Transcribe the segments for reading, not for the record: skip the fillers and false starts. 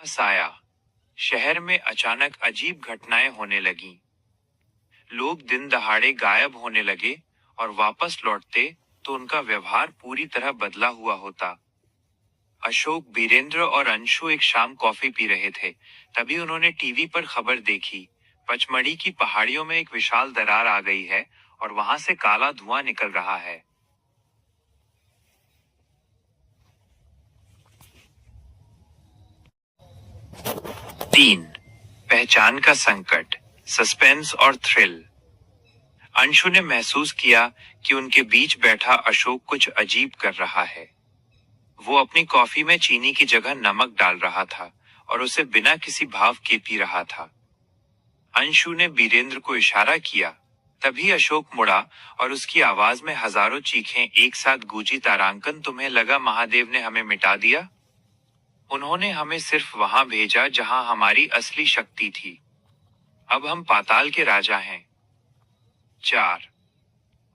साया शहर में अचानक अजीब घटनाएं होने लगीं। लोग दिन दहाड़े गायब होने लगे और वापस लौटते तो उनका व्यवहार पूरी तरह बदला हुआ होता। अशोक, बीरेंद्र और अंशु एक शाम कॉफी पी रहे थे। तभी उन्होंने टीवी पर खबर देखी, पचमढ़ी की पहाड़ियों में एक विशाल दरार आ गई है और वहां से काला धुआं निकल रहा है। 3. पहचान का संकट, सस्पेंस और थ्रिल। अंशु ने महसूस किया कि उनके बीच बैठा अशोक कुछ अजीब कर रहा है। वो अपनी कॉफी में चीनी की जगह नमक डाल रहा था और उसे बिना किसी भाव के पी रहा था। अंशु ने बीरेंद्र को इशारा किया। तभी अशोक मुड़ा और उसकी आवाज में हजारों चीखें एक साथ गूंजी। तारांकन, तुम्हें लगा महादेव ने हमें मिटा दिया? उन्होंने हमें सिर्फ वहां भेजा जहां हमारी असली शक्ति थी। अब हम पाताल के राजा हैं। 4.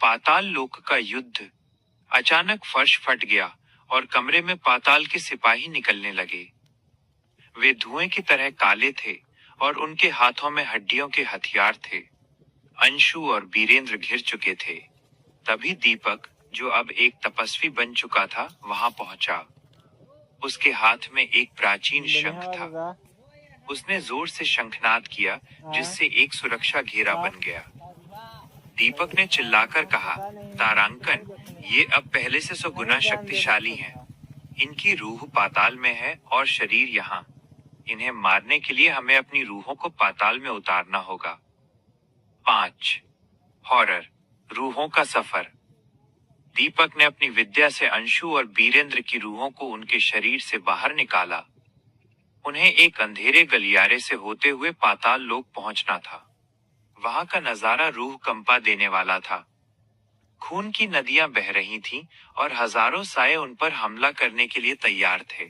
पाताल लोक का युद्ध। अचानक फर्श फट गया और कमरे में पाताल के सिपाही निकलने लगे। वे धुएं की तरह काले थे और उनके हाथों में हड्डियों के हथियार थे। अंशु और बीरेंद्र घिर चुके थे। तभी दीपक, जो अब एक तपस्वी बन चुका था, वहां पहुंचा। उसके हाथ में एक प्राचीन शंख था। उसने जोर से शंखनाद किया, जिससे एक सुरक्षा घेरा बन गया। दीपक ने चिल्लाकर कहा, तारांकन, ये अब पहले से 100 गुना शक्तिशाली हैं। इनकी रूह पाताल में है और शरीर यहाँ। इन्हें मारने के लिए हमें अपनी रूहों को पाताल में उतारना होगा। 5. हॉरर, रूहों का सफर। दीपक ने अपनी विद्या से अंशु और बीरेंद्र की रूहों को उनके शरीर से बाहर निकाला। उन्हें एक अंधेरे गलियारे से होते हुए पाताल लोक पहुंचना था। वहां का नजारा रूह कंपा देने वाला था। खून की नदियां बह रही थीं और हजारों साए उन पर हमला करने के लिए तैयार थे।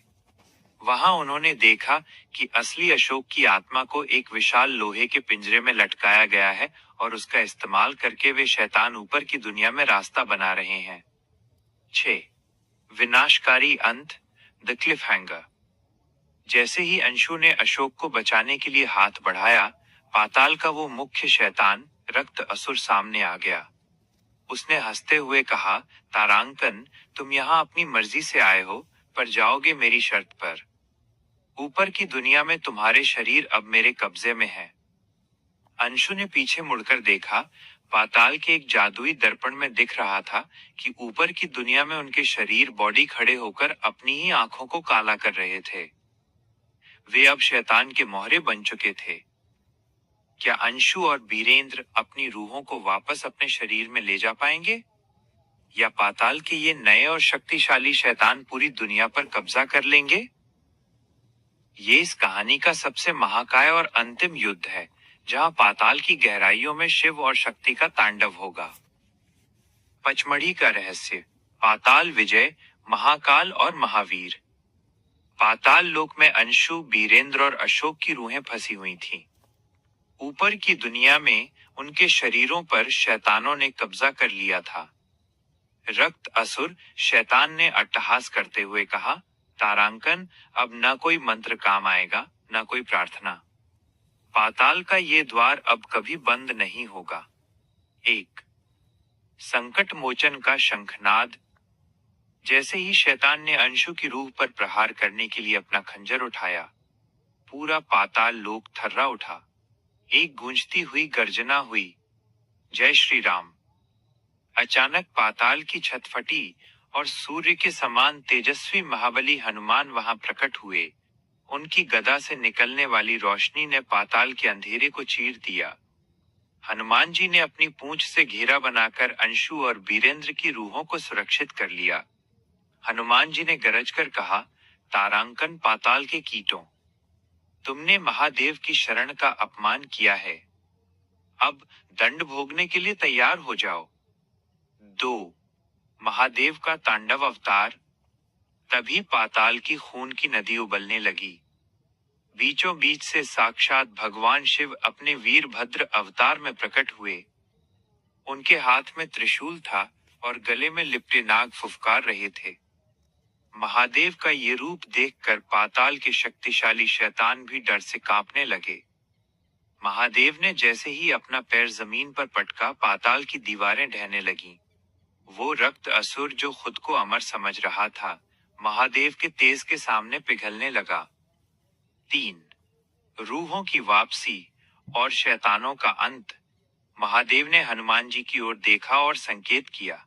वहां उन्होंने देखा कि असली अशोक की आत्मा को एक विशाल लोहे के पिंजरे में लटकाया गया है और उसका इस्तेमाल करके वे शैतान ऊपर की दुनिया में रास्ता बना रहे हैं। 6. विनाशकारी अंत, द क्लिफ हैंगर। जैसे ही अंशु ने अशोक को बचाने के लिए हाथ बढ़ाया, पाताल का वो मुख्य शैतान, रक्त असुर, सामने आ गया। उसने हंसते हुए कहा, तारांकन, तुम यहाँ अपनी मर्जी से आए हो, पर जाओगे मेरी शर्त पर। ऊपर की दुनिया में तुम्हारे शरीर अब मेरे कब्जे में है। अंशु ने पीछे मुड़कर देखा। पाताल के एक जादुई दर्पण में दिख रहा था कि ऊपर की दुनिया में उनके शरीर बॉडी खड़े होकर अपनी ही आंखों को काला कर रहे थे। वे अब शैतान के मोहरे बन चुके थे। क्या अंशु और बीरेंद्र अपनी रूहों को वापस अपने शरीर में ले जा पाएंगे, या पाताल के ये नए और शक्तिशाली शैतान पूरी दुनिया पर कब्जा कर लेंगे? ये इस कहानी का सबसे महाकाय और अंतिम युद्ध है, जहां पाताल की गहराइयों में शिव और शक्ति का तांडव होगा। पचमढ़ी का रहस्य, पाताल विजय, महाकाल और महावीर। पाताल लोक में अंशु, बीरेंद्र और अशोक की रूहें फंसी हुई थीं। ऊपर की दुनिया में उनके शरीरों पर शैतानों ने कब्जा कर लिया था। रक्त असुर शैतान ने अट्टहास करते हुए कहा, तारांकन, अब न कोई मंत्र काम आएगा, न कोई प्रार्थना। पाताल का ये द्वार अब कभी बंद नहीं होगा। 1. संकट मोचन का शंखनाद। जैसे ही शैतान ने अंशु की रूह पर प्रहार करने के लिए अपना खंजर उठाया, पूरा पाताल लोक थर्रा उठा। एक गूंजती हुई गर्जना हुई, जय श्री राम। अचानक पाताल की छत फटी और सूर्य के समान तेजस्वी महाबली हनुमान वहां प्रकट हुए। उनकी गदा से निकलने वाली रोशनी ने पाताल के अंधेरे को चीर दिया। हनुमान जी ने अपनी पूंछ से घेरा बनाकर अंशु और बीरेंद्र की रूहों को सुरक्षित कर लिया। हनुमान जी ने गरजकर कहा, तारांकन, पाताल के कीटों, तुमने महादेव की शरण का अपमान किया है। अब दंड भोगने के लिए तैयार हो जाओ। 2. महादेव का तांडव अवतार। तभी पाताल की खून की नदी उबलने लगी। बीचों बीच से साक्षात भगवान शिव अपने वीरभद्र अवतार में प्रकट हुए। उनके हाथ में त्रिशूल था और गले में लिपटे नाग फुफकार रहे थे। महादेव का ये रूप देखकर पाताल के शक्तिशाली शैतान भी डर से कांपने लगे। महादेव ने जैसे ही अपना पैर जमीन पर पटका, पाताल की दीवारें ढहने लगीं। वो रक्त असुर जो खुद को अमर समझ रहा था, महादेव के तेज के सामने पिघलने लगा। 3. रूहों की वापसी और शैतानों का अंत। महादेव ने हनुमान जी की ओर देखा और संकेत किया।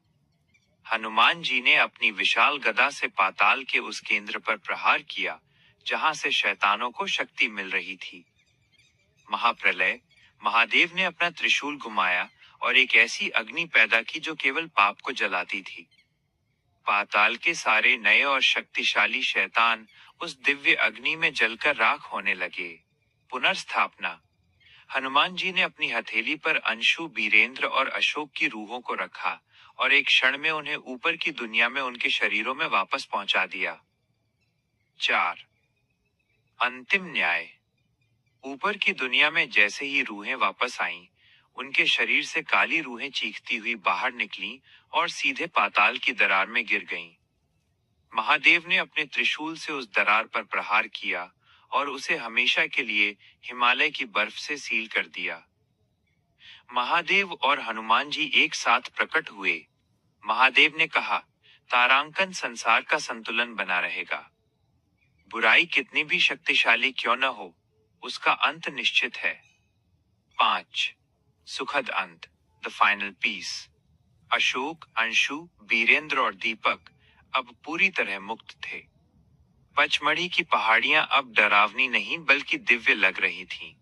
हनुमान जी ने अपनी विशाल गदा से पाताल के उस केंद्र पर प्रहार किया जहां से शैतानों को शक्ति मिल रही थी। महाप्रलय। महादेव ने अपना त्रिशूल घुमाया और एक ऐसी अग्नि पैदा की जो केवल पाप को जलाती थी। पाताल के सारे नए और शक्तिशाली शैतान उस दिव्य अग्नि में जलकर राख होने लगे। पुनर्स्थापना। हनुमान जी ने अपनी हथेली पर अंशु, बीरेंद्र और अशोक की रूहों को रखा और एक क्षण में उन्हें ऊपर की दुनिया में उनके शरीरों में वापस पहुंचा दिया। 4. अंतिम न्याय। ऊपर की दुनिया में जैसे ही रूहें वापस आईं, उनके शरीर से काली रूहें चीखती हुई बाहर निकलीं और सीधे पाताल की दरार में गिर गईं। महादेव ने अपने त्रिशूल से उस दरार पर प्रहार किया और उसे हमेशा के लिए हिमालय की बर्फ से सील कर दिया। महादेव और हनुमान जी एक साथ प्रकट हुए। महादेव ने कहा, तारांकन, संसार का संतुलन बना रहेगा। बुराई कितनी भी शक्तिशाली क्यों न हो, उसका अंत निश्चित है। 5. सुखद अंत, the final piece. Ashok, Anshu, Birendra और दीपक अब पूरी तरह मुक्त थे। पचमढ़ी की पहाड़ियां अब डरावनी नहीं बल्कि दिव्य लग रही थीं।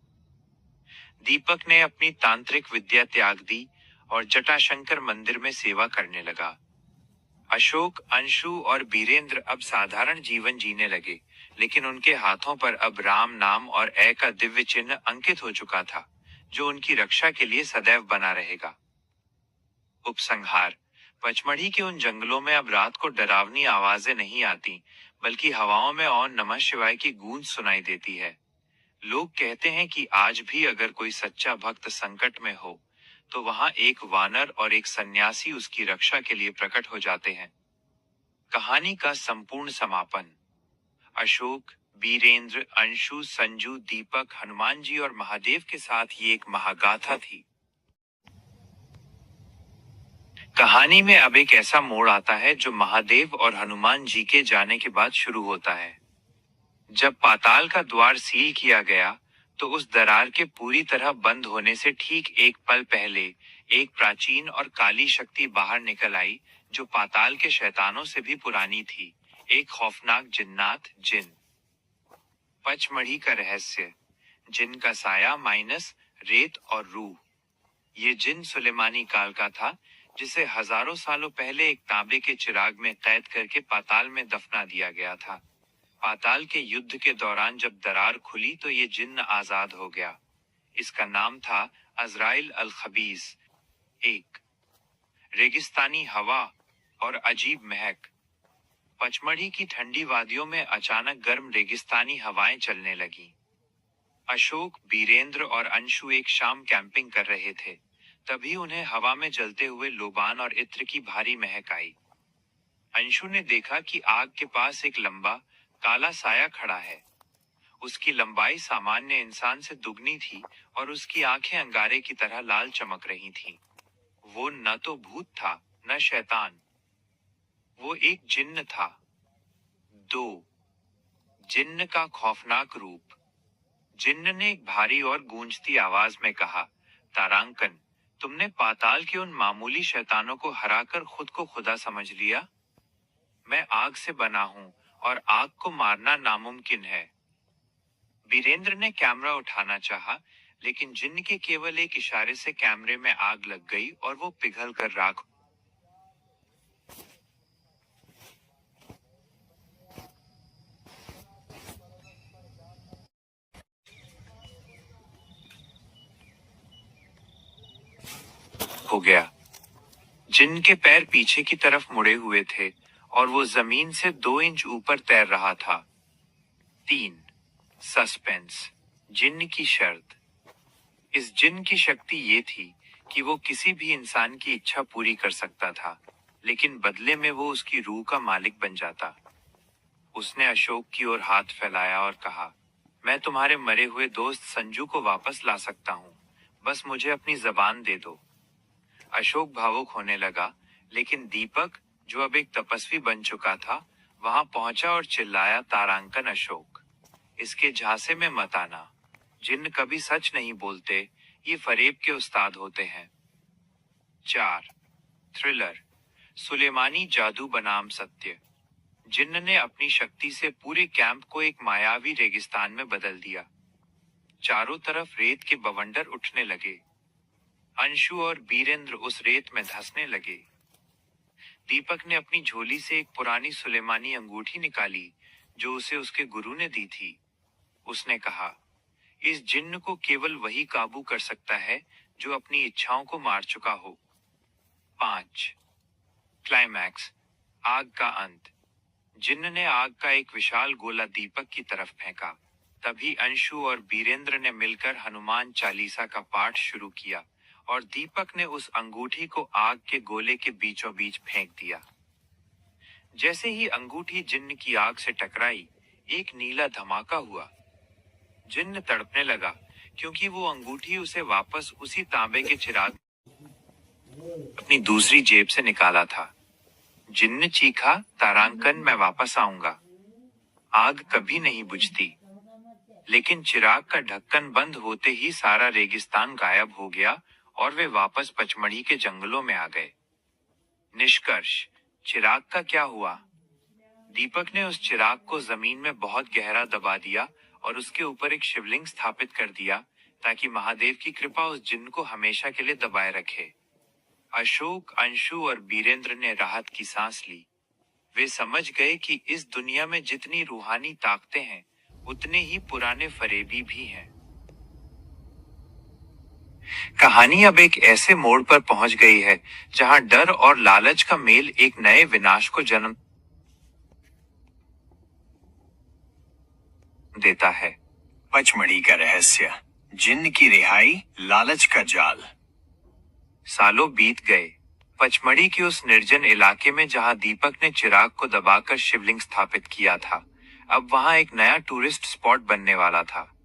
दीपक ने अपनी तांत्रिक विद्या त्याग दी और जटाशंकर मंदिर में सेवा करने लगा। अशोक, अंशु और बीरेंद्र अब साधारण जीवन जीने लगे, लेकिन उनके हाथों पर अब राम नाम और ए का दिव्य चिन्ह अंकित हो चुका था, जो उनकी रक्षा के लिए सदैव बना रहेगा। उपसंहार। पचमढ़ी के उन जंगलों में अब रात को डरावनी आवाजें नहीं आती, बल्कि हवाओं में ओम नमः शिवाय की गूंज सुनाई देती है। लोग कहते हैं कि आज भी अगर कोई सच्चा भक्त संकट में हो, तो वहां एक वानर और एक सन्यासी उसकी रक्षा के लिए प्रकट हो जाते हैं। कहानी का संपूर्ण समापन। अशोक, बीरेंद्र, अंशु, संजू, दीपक, हनुमान जी और महादेव के साथ ये एक महागाथा थी। कहानी में अब एक ऐसा मोड़ आता है जो महादेव और हनुमान जी के जाने के बाद शुरू होता है। जब पाताल का द्वार सील किया गया, तो उस दरार के पूरी तरह बंद होने से ठीक एक पल पहले एक प्राचीन और काली शक्ति बाहर निकल आई, जो पाताल के शैतानों से भी पुरानी थी। एक खौफनाक जिन्नात जिन। पचमढ़ी का रहस्य। जिन का साया माइनस रेत और रूह। ये जिन सुलेमानी काल का था, जिसे हजारों सालों पहले एक तांबे के चिराग में कैद करके पाताल में दफना दिया गया था। पाताल के युद्ध के दौरान जब दरार खुली तो ये जिन्न आजाद हो गया। इसका नाम था अजराइल अल खबीस। 1. रेगिस्तानी हवा और अजीब महक। पचमढ़ी की ठंडी वादियों में अचानक गर्म रेगिस्तानी हवाएं चलने लगीं। अशोक, बीरेंद्र और अंशु एक शाम कैंपिंग कर रहे थे, तभी उन्हें हवा में जलते हुए लोबान और इत्र की भारी महक आई। अंशु ने देखा कि आग के पास एक लंबा काला साया खड़ा है। उसकी लंबाई सामान्य इंसान से दुगनी थी और उसकी आंखें अंगारे की तरह लाल चमक रही थीं। वो न तो भूत था न शैतान, वो एक जिन्न था। 2. जिन्न का खौफनाक रूप। जिन्न ने एक भारी और गूंजती आवाज में कहा, तारांकन, तुमने पाताल के उन मामूली शैतानों को हराकर खुद को खुदा समझ लिया। मैं आग से बना हूं और आग को मारना नामुमकिन है। बीरेंद्र ने कैमरा उठाना चाहा, लेकिन जिन्न के केवल एक इशारे से कैमरे में आग लग गई और वो पिघल कर राख हो गया। जिन्न के पैर पीछे की तरफ मुड़े हुए थे और वो जमीन से 2 इंच ऊपर तैर रहा था। 3. सस्पेंस। जिन्न की शर्त। इस जिन्न की शक्ति ये थी कि वो किसी भी इंसान की इच्छा पूरी कर सकता था, लेकिन बदले में वो उसकी रूह का मालिक बन जाता। उसने अशोक की ओर हाथ फैलाया और कहा, मैं तुम्हारे मरे हुए दोस्त संजू को वापस ला सकता हूँ, बस मुझे अपनी जबान दे दो। अशोक भावुक होने लगा, लेकिन दीपक, जो अब एक तपस्वी बन चुका था, वहां पहुंचा और चिल्लाया, तारांकन अशोक, इसके झांसे में मत आना। जिन्न कभी सच नहीं बोलते, ये फरेब के उस्ताद होते हैं। 4. थ्रिलर, सुलेमानी जादू बनाम सत्य। जिन्न ने अपनी शक्ति से पूरे कैंप को एक मायावी रेगिस्तान में बदल दिया। चारों तरफ रेत के बवंडर उठने लगे। अंशु और बीरेंद्र उस रेत में धंसने लगे। दीपक ने अपनी झोली से एक पुरानी सुलेमानी अंगूठी निकाली, जो उसे उसके गुरु ने दी थी। उसने कहा, इस जिन्न को केवल वही काबू कर सकता है जो अपनी इच्छाओं को मार चुका हो। 5. क्लाइमैक्स, आग का अंत। जिन्न ने आग का एक विशाल गोला दीपक की तरफ फेंका। तभी अंशु और बीरेंद्र ने मिलकर हनुमान चालीसा का पाठ शुरू किया और दीपक ने उस अंगूठी को आग के गोले के बीचों बीच फेंक दिया। जैसे ही अंगूठी जिन्न की आग से टकराई, एक नीला धमाका हुआ। जिन्न तड़पने लगा, क्योंकि वो अंगूठी उसे वापस उसी तांबे के चिराग अपनी दूसरी जेब से निकाला था। जिन्न चीखा, तारांकन, मैं वापस आऊंगा। आग कभी नहीं बुझती। लेकिन चिराग का ढक्कन बंद होते ही सारा रेगिस्तान गायब हो गया और वे वापस पचमढ़ी के जंगलों में आ गए। निष्कर्ष, चिराग का क्या हुआ? दीपक ने उस चिराग को जमीन में बहुत गहरा दबा दिया और उसके ऊपर एक शिवलिंग स्थापित कर दिया, ताकि महादेव की कृपा उस जिन्न को हमेशा के लिए दबाए रखे। अशोक, अंशु और बीरेंद्र ने राहत की सांस ली। वे समझ गए कि इस दुनिया में जितनी रूहानी ताकतें हैं, उतने ही पुराने फरेबी भी हैं। कहानी अब एक ऐसे मोड़ पर पहुंच गई है जहां डर और लालच का मेल एक नए विनाश को जन्म देता है। पचमढ़ी का रहस्य, जिन्न की रिहाई, लालच का जाल। सालों बीत गए। पचमढ़ी के उस निर्जन इलाके में जहां दीपक ने चिराग को दबाकर शिवलिंग स्थापित किया था, अब वहां एक नया टूरिस्ट स्पॉट बनने वाला था।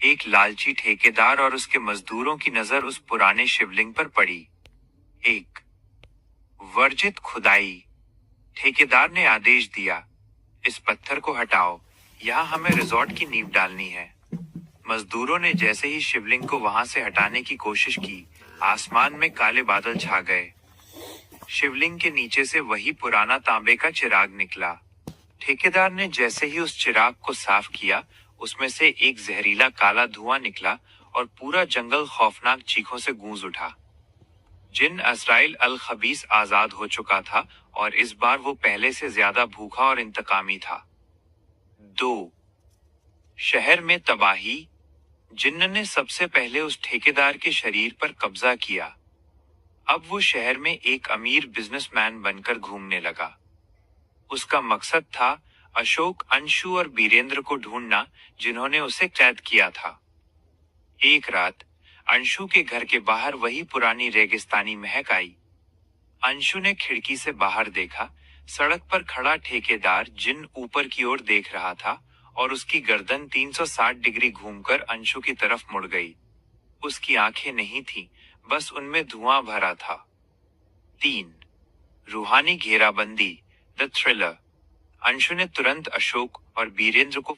एक लालची ठेकेदार और उसके मजदूरों की नजर उस पुराने शिवलिंग पर पड़ी। एक वर्जित खुदाई। ठेकेदार ने आदेश दिया, इस पत्थर को हटाओ, यहाँ हमें रिजॉर्ट की नींव डालनी है। मजदूरों ने जैसे ही शिवलिंग को वहां से हटाने की कोशिश की, आसमान में काले बादल छा गए। शिवलिंग के नीचे से वही पुराना तांबे का चिराग निकला। ठेकेदार ने जैसे ही उस चिराग को साफ किया, उसमें से एक जहरीला काला धुआं निकला और पूरा जंगल खौफनाक चीखों से गूंज उठा। जिन्न अज़राइल अल खबीस आजाद हो चुका था और इस बार वो पहले से ज्यादा भूखा और इंतकामी था। 2. शहर में तबाही। जिन्न ने सबसे पहले उस ठेकेदार के शरीर पर कब्जा किया। अब वो शहर में एक अमीर बिजनेसमैन बनकर घूमने लगा। उसका मकसद था अशोक, अंशु और बीरेंद्र को ढूंढना, जिन्होंने उसे कैद किया था। एक रात अंशु के घर के बाहर वही पुरानी रेगिस्तानी महक आई। अंशु ने खिड़की से बाहर देखा। सड़क पर खड़ा ठेकेदार जिन्न ऊपर की ओर देख रहा था और उसकी गर्दन 360 डिग्री घूमकर अंशु की तरफ मुड़ गई। उसकी आंखें नहीं थीं, बस उनमें धुआं भरा था। 3. रूहानी घेराबंदी, द थ्रिलर। अंशु ने तुरंत अशोक और बीरेंद्र को